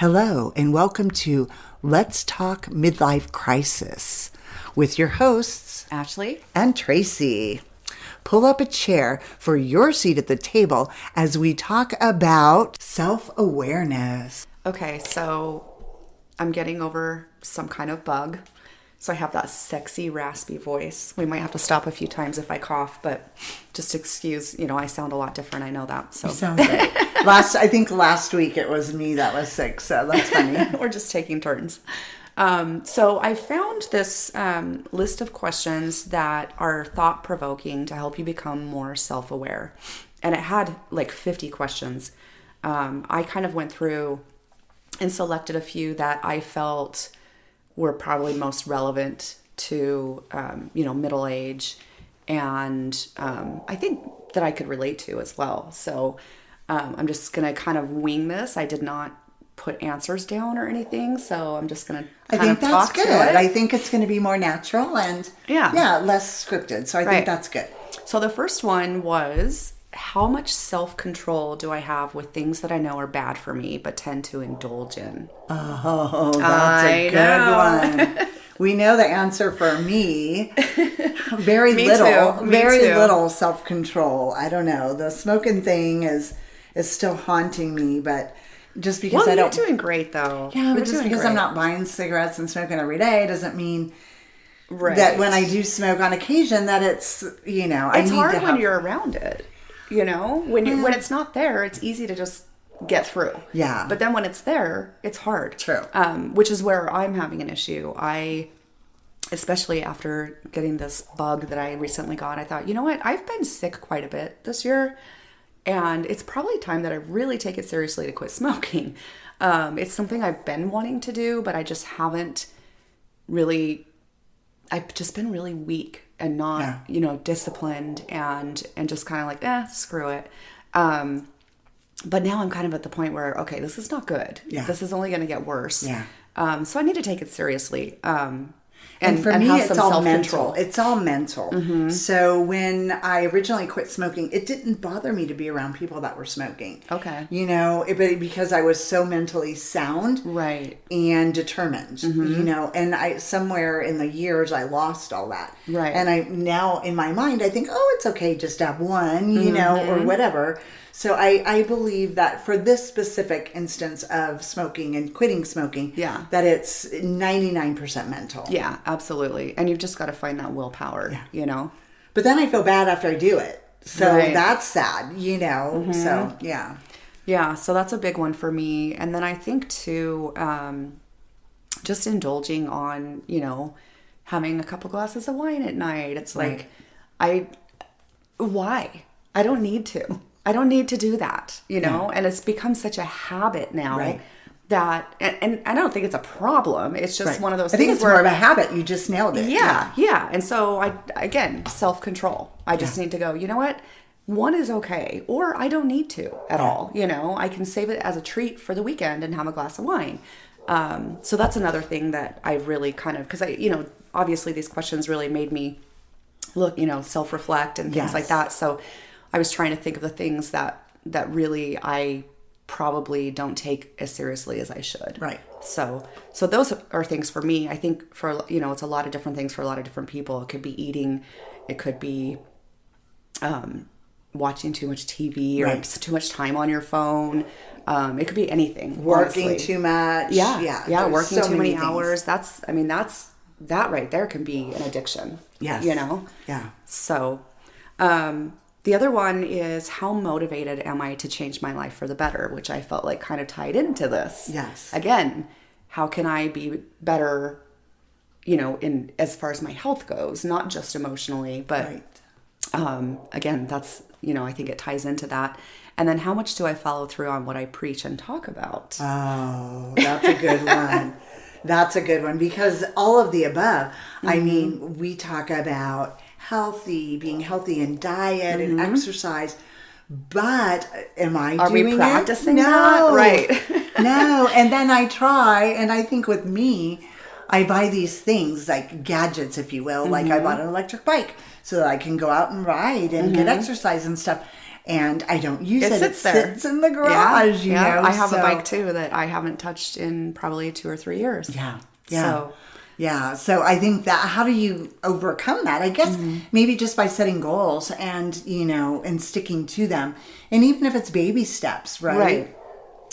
Hello, and welcome to Let's Talk Midlife Crisis with your hosts, Ashley and Tracy. Pull up a chair for your seat at the table as we talk about self-awareness. Okay, so I'm getting over some kind of bug. So I have that sexy, raspy voice. We might have to stop a few times if I cough, but just excuse, I sound a lot different. I know that. So You sound great. I think last week it was me that was sick, so that's funny. We're just taking turns. So I found this list of questions that are thought-provoking to help you become more self-aware. And it had like 50 questions. I kind of went through and selected a few that I felt were probably most relevant to, middle age. And I think that I could relate to as well. So I'm just going to kind of wing this. I did not put answers down or anything. So I'm just going to kind of talk to it. I think it's going to be more natural and less scripted. So I think that's good. So the first one was, how much self-control do I have with things that I know are bad for me but tend to indulge in? Oh, that's a good one. We know the answer for me. Very little self-control. I don't know. The smoking thing is still haunting me, but just because I don't... You're doing great, though. Yeah, but just because I'm not buying cigarettes and smoking every day doesn't mean that when I do smoke on occasion that it's, It's hard when you're around it. When it's not there, it's easy to just get through. Yeah. But then when it's there, it's hard. True. Which is where I'm having an issue. Especially after getting this bug that I recently got, I thought, you know what? I've been sick quite a bit this year. And it's probably time that I really take it seriously to quit smoking. It's something I've been wanting to do, but I just haven't really... I've just been really weak and not, disciplined and just kind of like, screw it. But now I'm kind of at the point where, okay, this is not good. Yeah. This is only going to get worse. Yeah. So I need to take it seriously. And for me, it's all mental. It's all mental. Mm-hmm. So when I originally quit smoking, it didn't bother me to be around people that were smoking. Okay. But because I was so mentally sound. Right. And determined, and I somewhere in the years, I lost all that. Right. And I now in my mind, I think, it's okay just to have one, or whatever. So I believe that for this specific instance of smoking and quitting smoking, that it's 99% mental. Yeah, absolutely. And you've just got to find that willpower, But then I feel bad after I do it. So that's sad, Mm-hmm. So, yeah. Yeah, so that's a big one for me. And then I think, too, just indulging on, having a couple glasses of wine at night. It's like, why? I don't need to. I don't need to do that, and it's become such a habit now that, and I don't think it's a problem. It's just one of those things. I think it's more of a habit. You just nailed it. Yeah. And so again, self-control. I just need to go, you know what? One is okay, or I don't need to at all. I can save it as a treat for the weekend and have a glass of wine. So that's another thing that I've really kind of, because obviously these questions really made me look, self-reflect and things like that. So I was trying to think of the things that really I probably don't take as seriously as I should. Right. So those are things for me. I think for, it's a lot of different things for a lot of different people. It could be eating. It could be watching too much TV or too much time on your phone. It could be anything. Working honestly. Too much. Yeah. Working too many hours. That right there can be an addiction. Yes. Yeah. So, the other one is, how motivated am I to change my life for the better, which I felt like kind of tied into this. Yes. Again, how can I be better, in as far as my health goes, not just emotionally, but again, that's, I think it ties into that. And then how much do I follow through on what I preach and talk about? Oh, that's a good one. That's a good one, because all of the above, mm-hmm. I mean, we talk about being healthy in diet and exercise, but are we practicing that? No. Right. No. And then I try, and I think with me, I buy these things like gadgets, if you will. Mm-hmm. Like I bought an electric bike so that I can go out and ride and get exercise and stuff. And I don't use it. Sits it there. sits in the garage, you know. I have a bike too that I haven't touched in probably 2 or 3 years. Yeah. So I think that, how do you overcome that? I guess maybe just by setting goals and, and sticking to them. And even if it's baby steps, right? Right.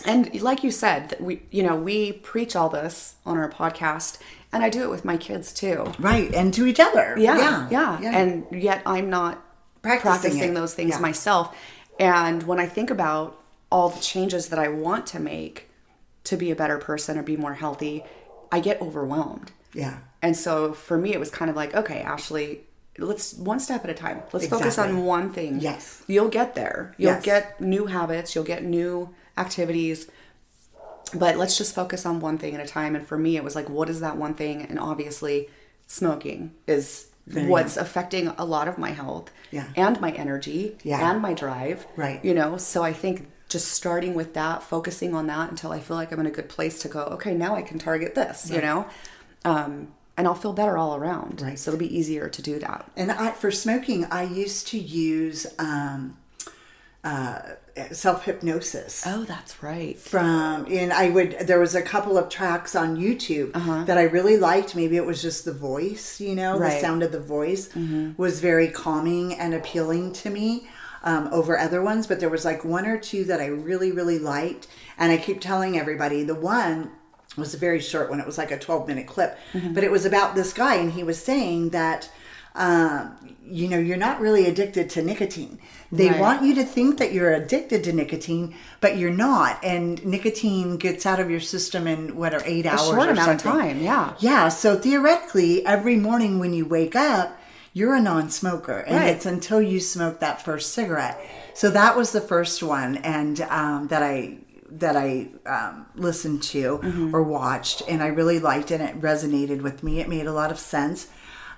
And like you said, we preach all this on our podcast, and I do it with my kids too. Right. And to each other. Yeah. And yet I'm not practicing those things myself. And when I think about all the changes that I want to make to be a better person or be more healthy, I get overwhelmed. Yeah. And so for me, it was kind of like, okay, Ashley, let's one step at a time. Let's focus on one thing. Yes. You'll get there. You'll get new habits. You'll get new activities. But let's just focus on one thing at a time. And for me, it was like, what is that one thing? And obviously, smoking is what's affecting a lot of my health and my energy and my drive. Right. So I think just starting with that, focusing on that until I feel like I'm in a good place to go, okay, now I can target this, and I'll feel better all around. Right. So it'll be easier to do that. And for smoking, I used to use self-hypnosis. Oh, that's right. There was a couple of tracks on YouTube that I really liked. Maybe it was just the voice, the sound of the voice was very calming and appealing to me over other ones. But there was like one or two that I really, really liked. And I keep telling everybody, the one was a very short one. It was like a 12-minute clip, but it was about this guy, and he was saying that, you're not really addicted to nicotine. They want you to think that you're addicted to nicotine, but you're not. And nicotine gets out of your system in 8 hours or something. A short amount of time, yeah. Yeah, so theoretically, every morning when you wake up, you're a non-smoker, and it's until you smoke that first cigarette. So that was the first one, and that I listened to or watched, and I really liked it. And it resonated with me. It made a lot of sense.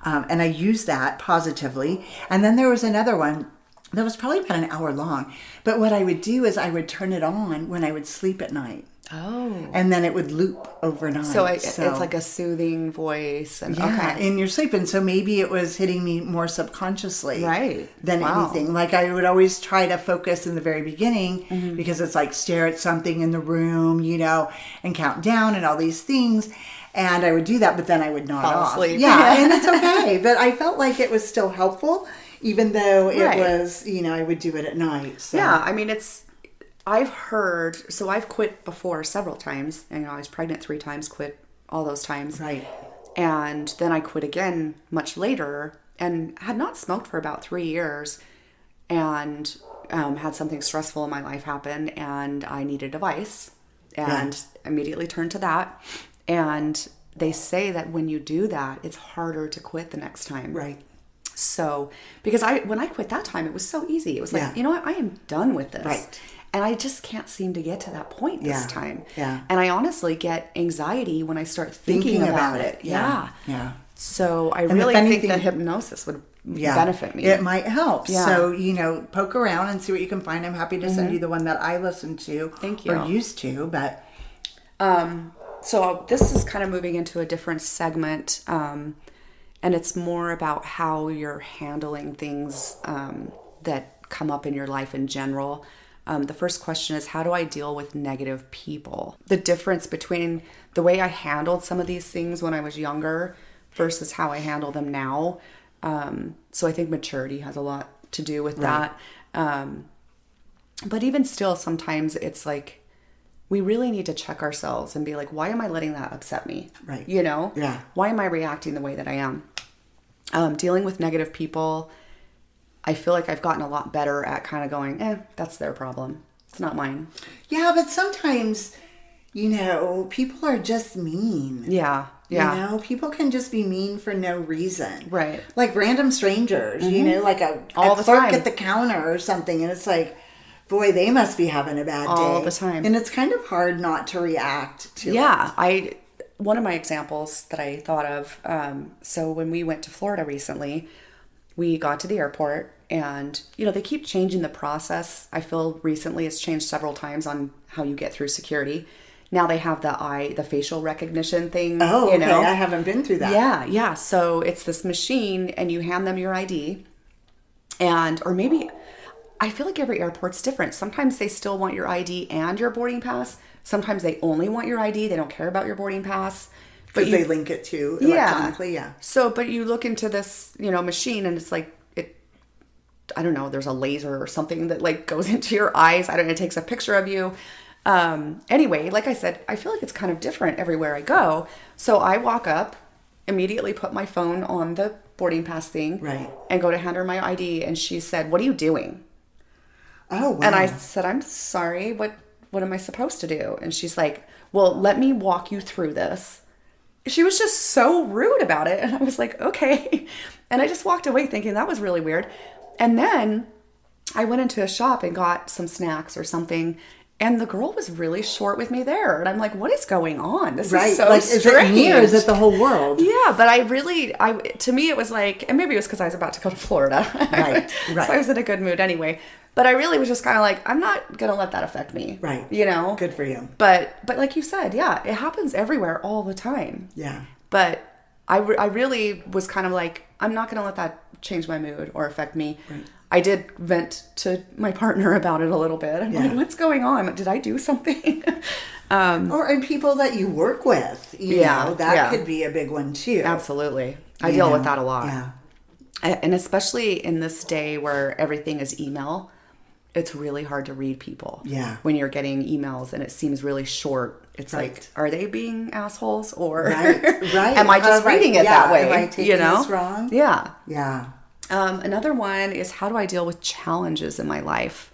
And I used that positively. And then there was another one that was probably about an hour long. But what I would do is I would turn it on when I would sleep at night. Oh. And then it would loop overnight. So it's like a soothing voice. And in your sleep. And so maybe it was hitting me more subconsciously than Wow. anything. Like I would always try to focus in the very beginning because it's like stare at something in the room, and count down and all these things. And I would do that, but then I would nod off. Asleep. Yeah, and it's okay. But I felt like it was still helpful, even though it was, I would do it at night. So. Yeah, I mean, I've quit before several times. And I was pregnant 3 times, quit all those times. Right. And then I quit again much later and had not smoked for about 3 years, and had something stressful in my life happen, and I needed a device, and immediately turned to that. And they say that when you do that, it's harder to quit the next time. Right. So, because when I quit that time, it was so easy. It was like, you know what? I am done with this. Right. And I just can't seem to get to that point this time. Yeah. And I honestly get anxiety when I start thinking about it. Yeah. So I really think that hypnosis would benefit me. It might help. Yeah. So, poke around and see what you can find. I'm happy to send you the one that I listened to. Thank you. Or used to, but... So this is kind of moving into a different segment, and it's more about how you're handling things that come up in your life in general. The first question is, how do I deal with negative people? The difference between the way I handled some of these things when I was younger versus how I handle them now. So I think maturity has a lot to do with that. But even still, sometimes it's like, we really need to check ourselves and be like, why am I letting that upset me? Right. Yeah. Why am I reacting the way that I am? Dealing with negative people, I feel like I've gotten a lot better at kind of going, that's their problem. It's not mine. Yeah, but sometimes, people are just mean. Yeah. People can just be mean for no reason. Right. Like random strangers, like a clerk at the counter or something. And it's like, boy, they must be having a bad day. All the time. And it's kind of hard not to react to it. One of my examples that I thought of, so when we went to Florida recently, we got to the airport, and, they keep changing the process. I feel recently it's changed several times on how you get through security. Now they have the facial recognition thing. Oh, okay. I haven't been through that. Yeah. So it's this machine, and you hand them your ID, or maybe... I feel like every airport's different. Sometimes they still want your ID and your boarding pass. Sometimes they only want your ID. They don't care about your boarding pass. Because they link it to electronically, yeah. So, but you look into this, machine and it's like, I don't know, there's a laser or something that like goes into your eyes. I don't know, it takes a picture of you. Anyway, like I said, I feel like it's kind of different everywhere I go. So I walk up, immediately put my phone on the boarding pass thing, right, and go to hand her my ID. And she said, "What are you doing?" Oh, wow. And I said, "I'm sorry. What am I supposed to do?" And she's like, "Well, let me walk you through this." She was just so rude about it. And I was like, okay. And I just walked away thinking that was really weird. And then I went into a shop and got some snacks or something. And the girl was really short with me there. And I'm like, what is going on? This is so strange. Is it me or is it the whole world? Yeah, but to me, it was like, and maybe it was because I was about to go to Florida. Right. So I was in a good mood anyway. But I really was just kind of like, I'm not going to let that affect me. Right. Good for you. But like you said, yeah, it happens everywhere all the time. Yeah. But I really was kind of like, I'm not going to let that change my mood or affect me. Right. I did vent to my partner about it a little bit. I'm like, what's going on? Did I do something? Or in people that you work with, you know, that could be a big one too. Absolutely. I deal with that a lot. Yeah. And especially in this day where everything is email, it's really hard to read people. Yeah. When you're getting emails and it seems really short. It's like, are they being assholes or right. am I just reading it that way? Am I taking this wrong? Yeah. Yeah. Another one is, how do I deal with challenges in my life?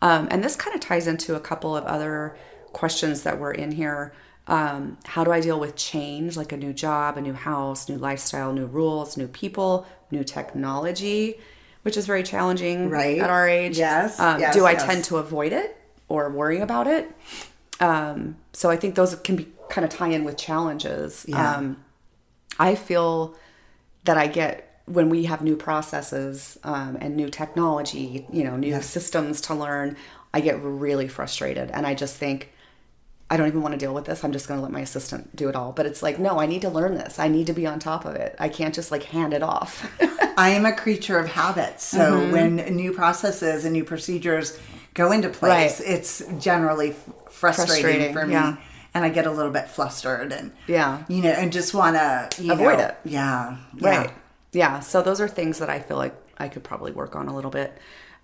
And this kind of ties into a couple of other questions that were in here. How do I deal with change, like a new job, a new house, new lifestyle, new rules, new people, new technology, which is very challenging at our age. Yes. Do I tend to avoid it or worry about it? So I think those can be kind of tie in with challenges. Yeah. I feel that I get, when we have new processes and new technology, new systems to learn, I get really frustrated. And I just think, I don't even want to deal with this. I'm just going to let my assistant do it all. But it's like, no, I need to learn this. I need to be on top of it. I can't just like hand it off. I am a creature of habit. So when new processes and new procedures go into place, it's generally frustrating for me. Yeah. And I get a little bit flustered and, and just want to avoid it. Yeah. Right. Yeah. So those are things that I feel like I could probably work on a little bit.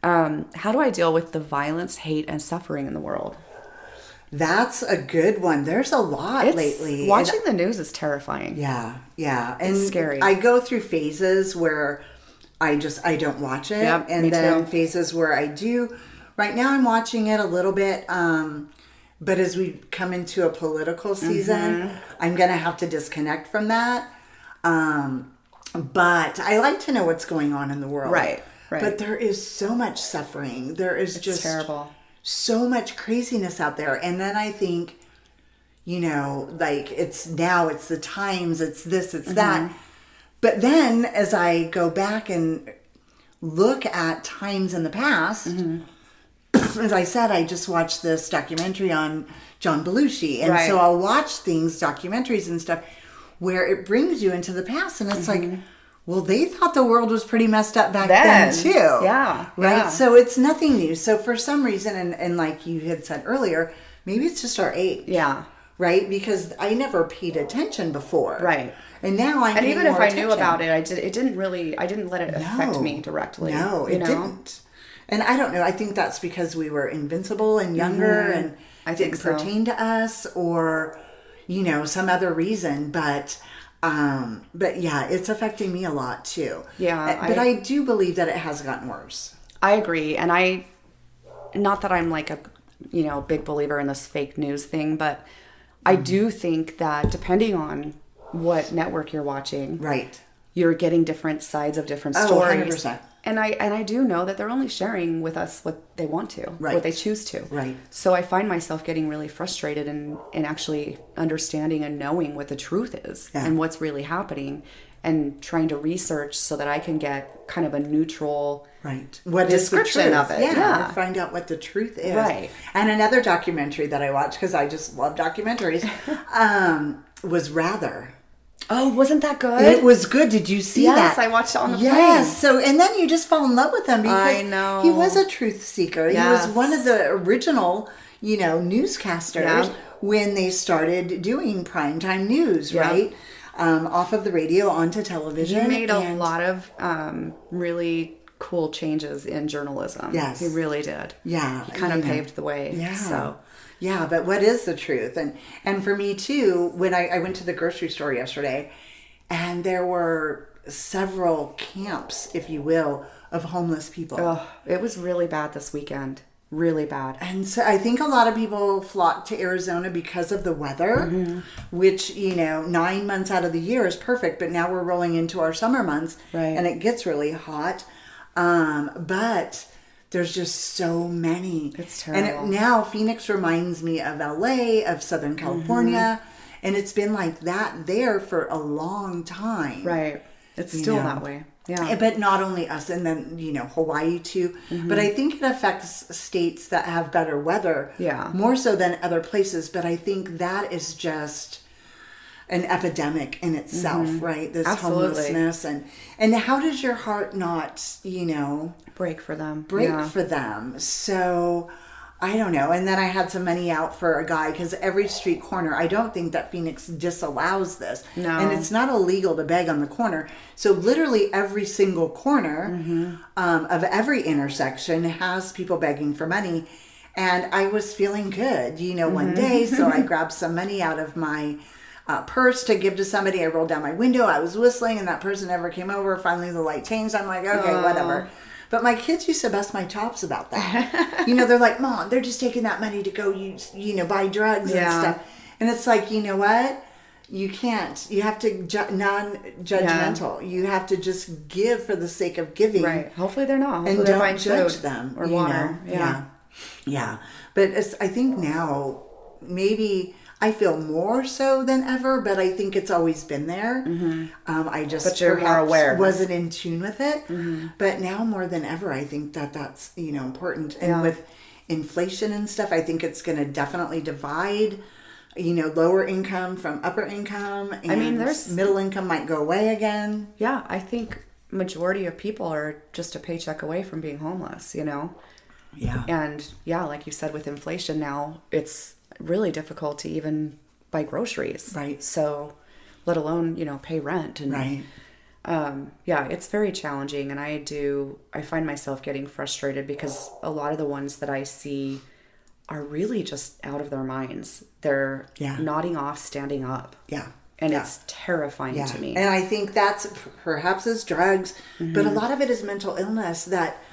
How do I deal with the violence, hate, and suffering in the world? That's a good one. There's a lot lately. Watching the news is terrifying. Yeah. And it's scary. I go through phases where I don't watch it. Yep, and then phases where I do. Right now I'm watching it a little bit. But as we come into a political season, I'm going to have to disconnect from that. But I like to know what's going on in the world. Right. But there is so much suffering. It's just terrible. So much craziness out there. And then I think, like it's the times, it's this, it's that. But then as I go back and look at times in the past, as I said, I just watched this documentary on John Belushi. And so I'll watch documentaries and stuff where it brings you into the past. And it's like, well, they thought the world was pretty messed up back then too. Yeah. Right? Yeah. So it's nothing new. So for some reason, and like you had said earlier, maybe it's just our age. Yeah. Right? Because I never paid attention before. Right. And now I'm paying more attention. And even if I knew about it, I didn't let it affect me directly. No, it didn't. And I don't know. I think that's because we were invincible and younger and it didn't pertain to us or, some other reason. But yeah, it's affecting me a lot too. Yeah. But I do believe that it has gotten worse. I agree. And not that I'm like a, big believer in this fake news thing, but I do think that depending on what network you're watching, you're getting different sides of different stories. 100%. And I do know that they're only sharing with us what they want to, what they choose to. Right. So I find myself getting really frustrated in actually understanding and knowing what the truth is and what's really happening and trying to research so that I can get kind of a neutral description of it. Yeah. Find out what the truth is. Right. And another documentary that I watched, because I just love documentaries, was Rather. Oh, wasn't that good? It was good. Did you see that? Yes, I watched it on the plane. Yes. So, and then you just fall in love with him because I know. he was a truth seeker. Yes. He was one of the original, newscasters when they started doing primetime news, right? Off of the radio onto television. He made a lot of really cool changes in journalism. Yes. He really did. Yeah. He kind of paved the way. Yeah. So. Yeah, but what is the truth? And for me too, when I went to the grocery store yesterday, and there were several camps, if you will, of homeless people. Oh, it was really bad this weekend. Really bad. And so I think a lot of people flock to Arizona because of the weather, which, 9 months out of the year is perfect. But now we're rolling into our summer months, right, and it gets really hot. But there's just so many. It's terrible. And now Phoenix reminds me of LA, of Southern California. And it's been like that there for a long time. Right. It's still that way. Yeah. But not only us, and then, Hawaii too. But I think it affects states that have better weather more so than other places. But I think that is just an epidemic in itself, right? This homelessness. And how does your heart not, break for them? For them. So I don't know. And then I had some money out for a guy because every street corner, I don't think that Phoenix disallows this. No. And it's not illegal to beg on the corner. So literally every single corner of every intersection has people begging for money. And I was feeling good, one day. So I grabbed some money out of my purse to give to somebody. I rolled down my window. I was whistling and that person never came over. Finally, the light changed. I'm like, okay, whatever. But my kids used to bust my chops about that. They're like, Mom, they're just taking that money to go use, buy drugs and stuff. And it's like, you know what? You can't. You have to non-judgmental. You have to just give for the sake of giving. Right. Hopefully they're not. Hopefully and they're don't buying judge food them. Or water. Yeah. But I think now, maybe I feel more so than ever, but I think it's always been there. I just but you're more aware. Wasn't in tune with it. But now more than ever, I think that's important. And with inflation and stuff, I think it's going to definitely divide, lower income from upper income. And there's middle income might go away again. Yeah, I think majority of people are just a paycheck away from being homeless, Yeah. And like you said, with inflation now, it's really difficult to even buy groceries. Right. So let alone, pay rent. And, right. It's very challenging. And I find myself getting frustrated because a lot of the ones that I see are really just out of their minds. They're nodding off, standing up. Yeah. And it's terrifying to me. And I think that's perhaps is drugs, but a lot of it is mental illness that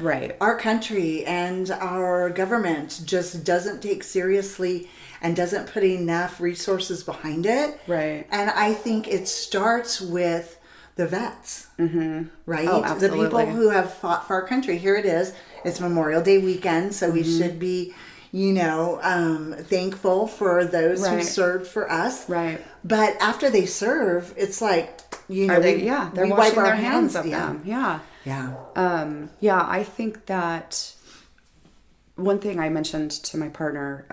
our country and our government just doesn't take seriously and doesn't put enough resources behind it. Right. And I think it starts with the vets, right? Oh, absolutely. The people who have fought for our country. Here it is. It's Memorial Day weekend, so we should be thankful for those who served for us. Right. But after they serve, it's like, they're washing their hands of them. Yeah. Yeah. I think that one thing I mentioned to my partner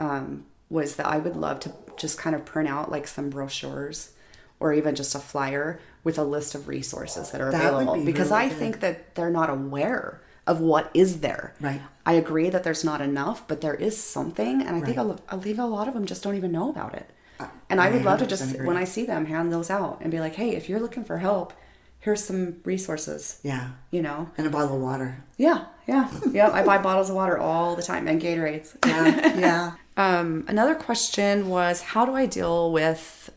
was that I would love to just kind of print out like some brochures or even just a flyer with a list of resources that are available. Because really I think that they're not aware of what is there. Right. I agree that there's not enough, but there is something, and I think a lot of them just don't even know about it. And I would love to just, when I see them, hand those out and be like, hey, if you're looking for help, here's some resources. Yeah. And a bottle of water. Yeah. I buy bottles of water all the time and Gatorades. Yeah. Another question was, how do I deal with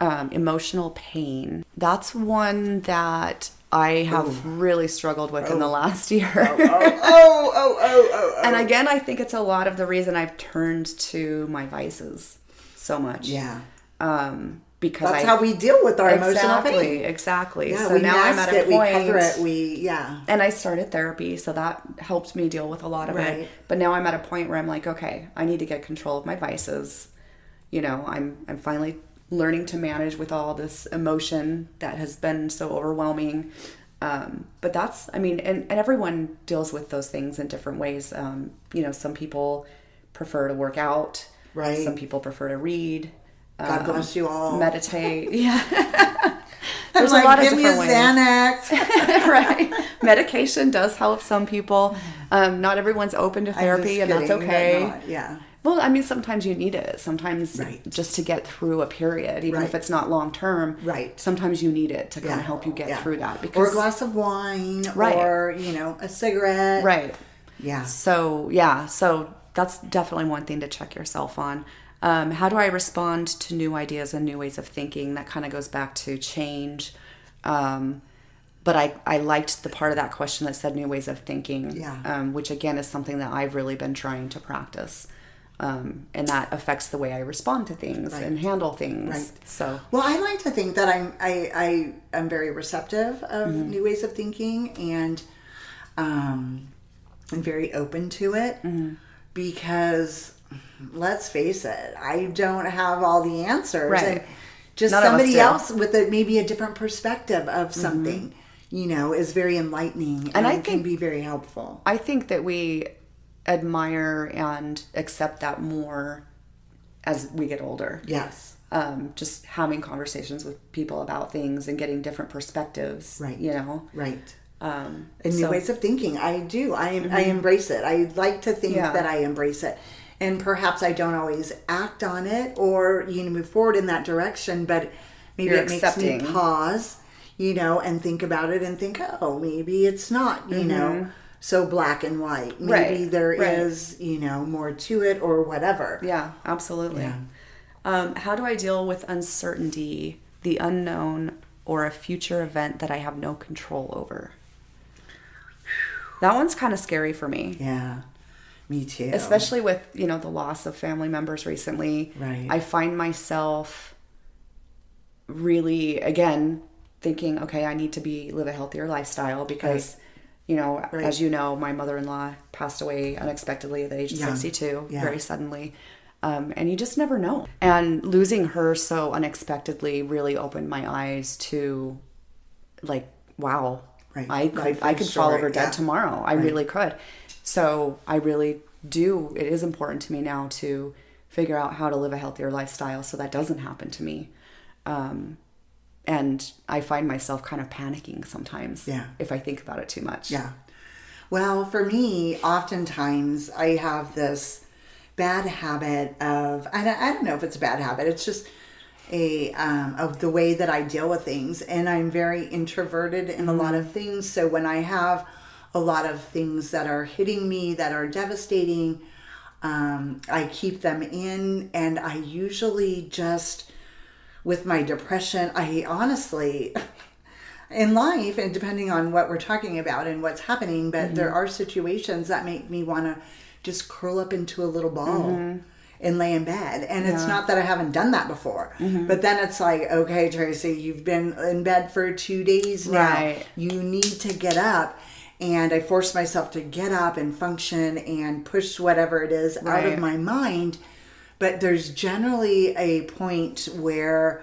emotional pain? That's one that I have really struggled with in the last year. And again, I think it's a lot of the reason I've turned to my vices so much. Yeah. Because that's how we deal with our emotional pain. Exactly. Yeah, so we now I'm at a point. We cover it. And I started therapy, so that helped me deal with a lot of it. But now I'm at a point where I'm like, okay, I need to get control of my vices. I'm finally learning to manage with all this emotion that has been so overwhelming. But that's, and everyone deals with those things in different ways. Some people prefer to work out. Right. Some people prefer to read. God bless you all. Meditate. Yeah. There's like, a lot of give me a different ways. Xanax. Right. Medication does help some people. Not everyone's open to therapy, and that's okay. Yeah. Well, I mean, sometimes you need it. Sometimes Right. just to get through a period, even if it's not long term. Right. Sometimes you need it to kind of help you get through that. Because, or a glass of wine, or, a cigarette. Right. Yeah. So that's definitely one thing to check yourself on. How do I respond to new ideas and new ways of thinking? That kind of goes back to change. But I liked the part of that question that said new ways of thinking, which again is something that I've really been trying to practice. And that affects the way I respond to things and handle things. Right. So, well, I like to think that I'm very receptive of new ways of thinking, and I'm very open to it because, let's face it, I don't have all the answers. Right. And just None of us somebody do. else with maybe a different perspective of something, is very enlightening and I can think be very helpful. I think that we admire and accept that more as we get older. Yes. Just having conversations with people about things and getting different perspectives. Right. Right. And new ways of thinking. I do. I embrace it. I like to think that I embrace it. And perhaps I don't always act on it or, move forward in that direction, but maybe it makes me pause, and think about it and think, oh, maybe it's not, so black and white. Maybe there is, more to it or whatever. Yeah, absolutely. Yeah. How do I deal with uncertainty, the unknown, or a future event that I have no control over? That one's kind of scary for me. Yeah, me too. Especially with, the loss of family members recently. Right. I find myself really, again, thinking, okay, I need to live a healthier lifestyle because, as you know, my mother-in-law passed away unexpectedly at the age of 62, very suddenly. And you just never know. And losing her so unexpectedly really opened my eyes to, like, wow, I could fall over dead tomorrow. I really could. So I really do. It is important to me now to figure out how to live a healthier lifestyle so that doesn't happen to me. And I find myself kind of panicking sometimes if I think about it too much. Yeah. Well, for me, oftentimes I have this bad habit of, I don't know if it's a bad habit, it's just of the way that I deal with things. And I'm very introverted in a lot of things. So when I have a lot of things that are hitting me, that are devastating, I keep them in. And I usually just, with my depression, I honestly, in life, and depending on what we're talking about and what's happening, but there are situations that make me want to just curl up into a little ball and lay in bed. And it's not that I haven't done that before, but then it's like, okay, Tracy, you've been in bed for 2 days now. Right. You need to get up. And I force myself to get up and function and push whatever it is out of my mind. But there's generally a point where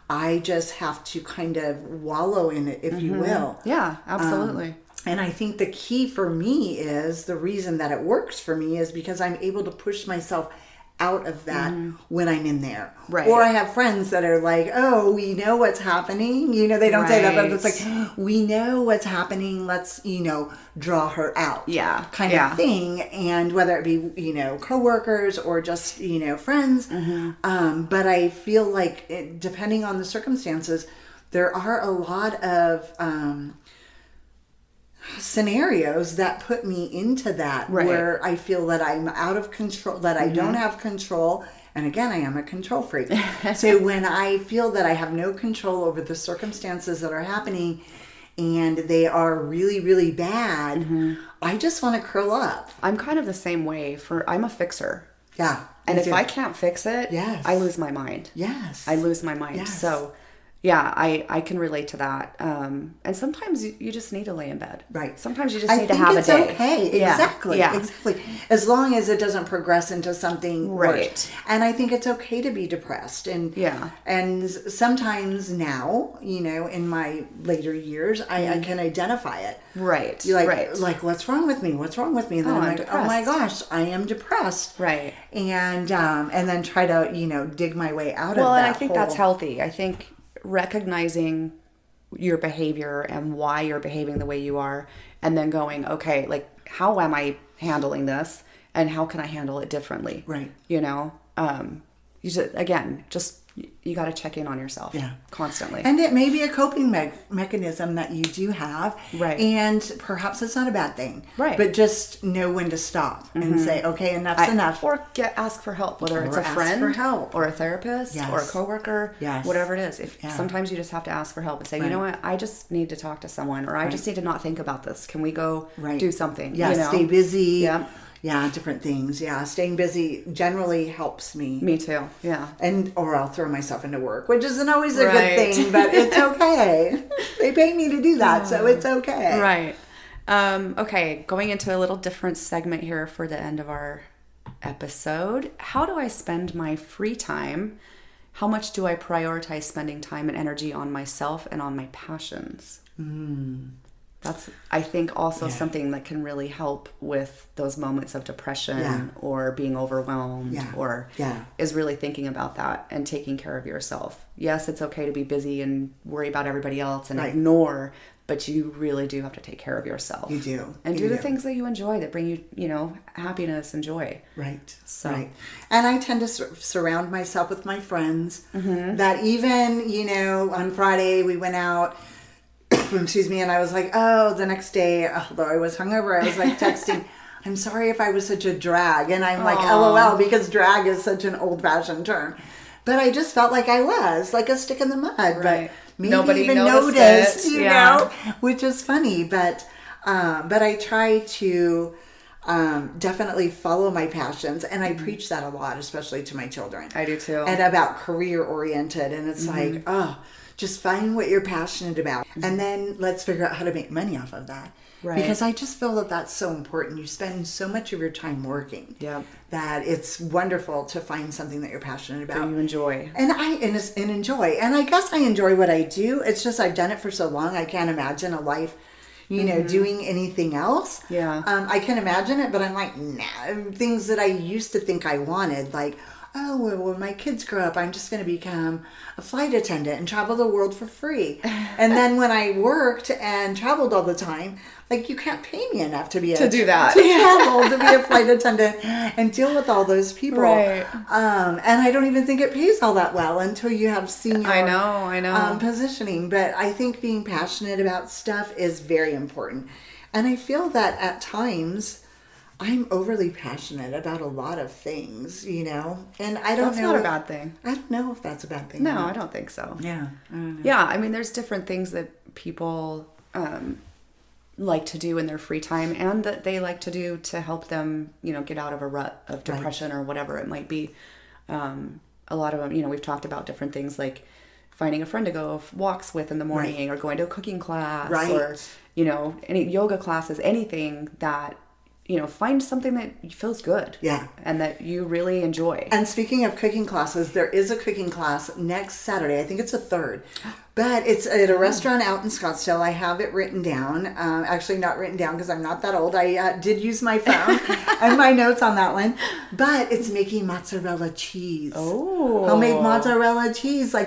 I just have to kind of wallow in it, if you will. Yeah, absolutely. And I think the key for me is, the reason that it works for me is because I'm able to push myself out of that when I'm in there. Right. Or I have friends that are like, oh, we know what's happening. They don't say that, but it's like, we know what's happening. Let's, draw her out. Yeah. Kind of thing. And whether it be, coworkers or just, friends. But I feel like depending on the circumstances, there are a lot of scenarios that put me into that where I feel that I'm out of control, that I don't have control. And again, I am a control freak. So when I feel that I have no control over the circumstances that are happening and they are really, really bad, I just want to curl up. I'm kind of the same way. I'm a fixer. Yeah. And if I can't fix it, I lose my mind. Yes. I lose my mind. Yes. So yeah, I can relate to that. And sometimes you just need to lay in bed. Right. Sometimes you just need to have a day. I think it's okay. Exactly. Yeah. Exactly. As long as it doesn't progress into something worse. And I think it's okay to be depressed. And and sometimes now, in my later years, I can identify it. Right. Like, what's wrong with me? What's wrong with me? And then I'm like, depressed. Oh my gosh, I am depressed. Right. And then try to, dig my way out of that. Well, and I think that's healthy. I think recognizing your behavior and why you're behaving the way you are, and then going, okay, like, how am I handling this, and how can I handle it differently? Right. You know, you just you got to check in on yourself constantly. And it may be a coping mechanism that you do have. Right. And perhaps it's not a bad thing. Right. But just know when to stop and say, okay, enough's enough. Or ask for help, whether it's a friend for help. or a therapist or a coworker, whatever it is. Sometimes you just have to ask for help and say, you know what, I just need to talk to someone, or I just need to not think about this. Can we go do something? Yeah, you know? stay busy. Yeah. Yeah, different things. Yeah, staying busy generally helps me. Me too. Yeah. Or I'll throw myself into work, which isn't always a good thing, but it's okay. They pay me to do that, so it's okay. Right. Okay, going into a little different segment here for the end of our episode. How do I spend my free time? How much do I prioritize spending time and energy on myself and on my passions? That's, I think, also something that can really help with those moments of depression or being overwhelmed or is really thinking about that and taking care of yourself. Yes, it's okay to be busy and worry about everybody else and ignore, but you really do have to take care of yourself. You do. And do the things that you enjoy, that bring you, happiness and joy. Right. So. Right. And I tend to surround myself with my friends that even, on Friday we went out, excuse me, and I was like, the next day, although I was hungover, I was like texting, I'm sorry if I was such a drag. And I'm like, LOL, because drag is such an old-fashioned term. But I just felt like I was, like a stick in the mud. Right. But maybe nobody even noticed you know, which is funny. But I try to definitely follow my passions. And I preach that a lot, especially to my children. I do too. And about career-oriented. And it's like, just find what you're passionate about. And then let's figure out how to make money off of that. Right. Because I just feel that that's so important. You spend so much of your time working that it's wonderful to find something that you're passionate about. That you enjoy. And enjoy. And I guess I enjoy what I do. It's just I've done it for so long. I can't imagine a life, doing anything else. Yeah. I can imagine it, but I'm like, nah. Things that I used to think I wanted, like, when my kids grow up, I'm just going to become a flight attendant and travel the world for free. And then when I worked and traveled all the time, like, you can't pay me enough to be do that. To travel, to be a flight attendant and deal with all those people. Right. And I don't even think it pays all that well until you have senior I know. Positioning. But I think being passionate about stuff is very important. And I feel that at times I'm overly passionate about a lot of things, and I don't know. That's not a bad thing. I don't know if that's a bad thing. No, I don't think so. Yeah. I don't know. Yeah, I mean, there's different things that people like to do in their free time and that they like to do to help them, get out of a rut of depression or whatever it might be. A lot of them, we've talked about different things like finding a friend to go walks with in the morning or going to a cooking class or, any yoga classes, anything that, find something that feels good. Yeah. And that you really enjoy. And speaking of cooking classes, there is a cooking class next Saturday. I think it's the 3rd. But it's at a restaurant out in Scottsdale. I have it written down. Actually, not written down because I'm not that old. I did use my phone and my notes on that one. But it's making mozzarella cheese. Oh. Homemade mozzarella cheese. I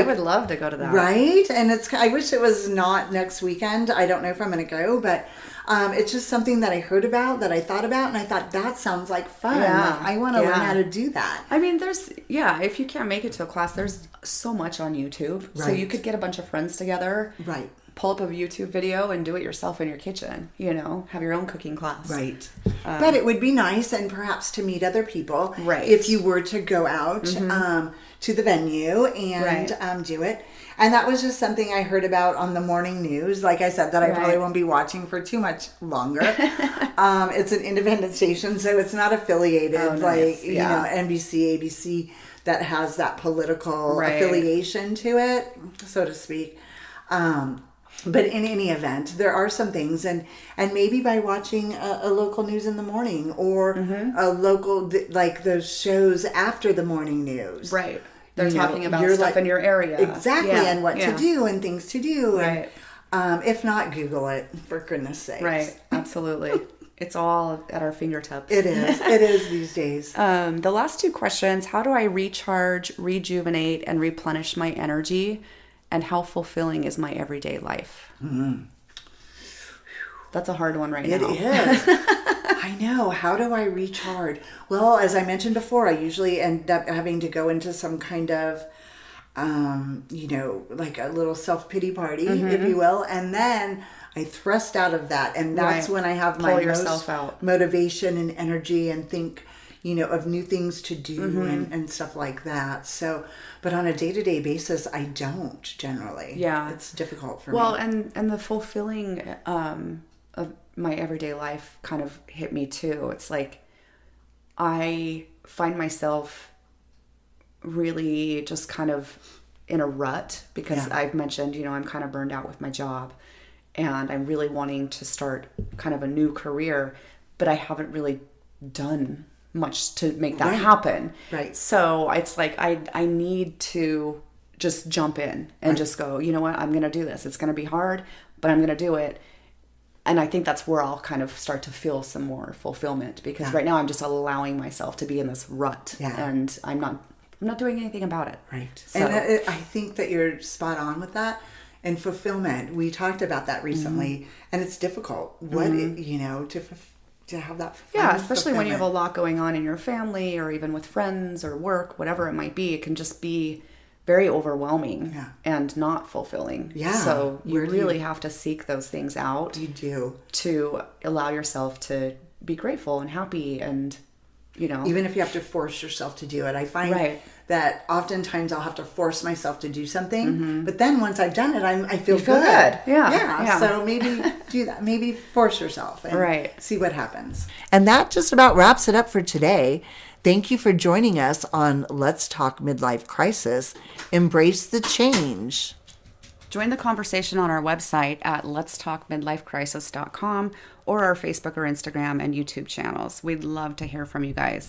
would love to go to that. Right? And I wish it was not next weekend. I don't know if I'm going to go, but it's just something that I heard about, that I thought about, and I thought, that sounds like fun. Yeah. Like, I want to learn how to do that. I mean, if you can't make it to a class, there's so much on YouTube. Right. So you could get a bunch of friends together. Right. Pull up a YouTube video and do it yourself in your kitchen, have your own cooking class. Right. But it would be nice and perhaps to meet other people. Right. If you were to go out to the venue and do it. And that was just something I heard about on the morning news. Like I said, that I probably won't be watching for too much longer. It's an independent station, so it's not affiliated NBC, ABC, that has that political affiliation to it, so to speak. But in any event, there are some things, and maybe by watching a local news in the morning or a local, like those shows after the morning news. Right. They're talking about stuff in your area. Exactly, and what to do and things to do. Right. And, if not, Google it, for goodness sakes. Right, absolutely. It's all at our fingertips. It is. It is these days. The last 2 questions, how do I recharge, rejuvenate, and replenish my energy? And how fulfilling is my everyday life? Mm-hmm. That's a hard one now. It is. I know. How do I recharge? Well, as I mentioned before, I usually end up having to go into some kind of, like a little self-pity party, if you will. And then I thrust out of that. And that's when I have my most motivation and energy and think, of new things to do and stuff like that. So, but on a day-to-day basis, I don't generally. Yeah. It's difficult for me. Well, and the fulfilling of my everyday life kind of hit me too. It's like I find myself really just kind of in a rut because I've mentioned, I'm kind of burned out with my job and I'm really wanting to start kind of a new career, but I haven't really done much to make that happen. Right. So it's like I need to just jump in and just go, you know what, I'm going to do this. It's going to be hard, but I'm going to do it. And I think that's where I'll kind of start to feel some more fulfillment because right now I'm just allowing myself to be in this rut and I'm not doing anything about it. Right. So. And I think that you're spot on with that. And fulfillment, we talked about that recently, and it's difficult. To have that. Yeah, especially when you have a lot going on in your family or even with friends or work, whatever it might be, it can just be very overwhelming and not fulfilling. Yeah. So you really have to seek those things out. You do. To allow yourself to be grateful and happy and, Even if you have to force yourself to do it. I find that oftentimes I'll have to force myself to do something, but then once I've done it, I feel good. Yeah. So maybe do that. Maybe force yourself and see what happens. And that just about wraps it up for today. Thank you for joining us on Let's Talk Midlife Crisis. Embrace the change. Join the conversation on our website at letstalkmidlifecrisis.com or our Facebook or Instagram and YouTube channels. We'd love to hear from you guys.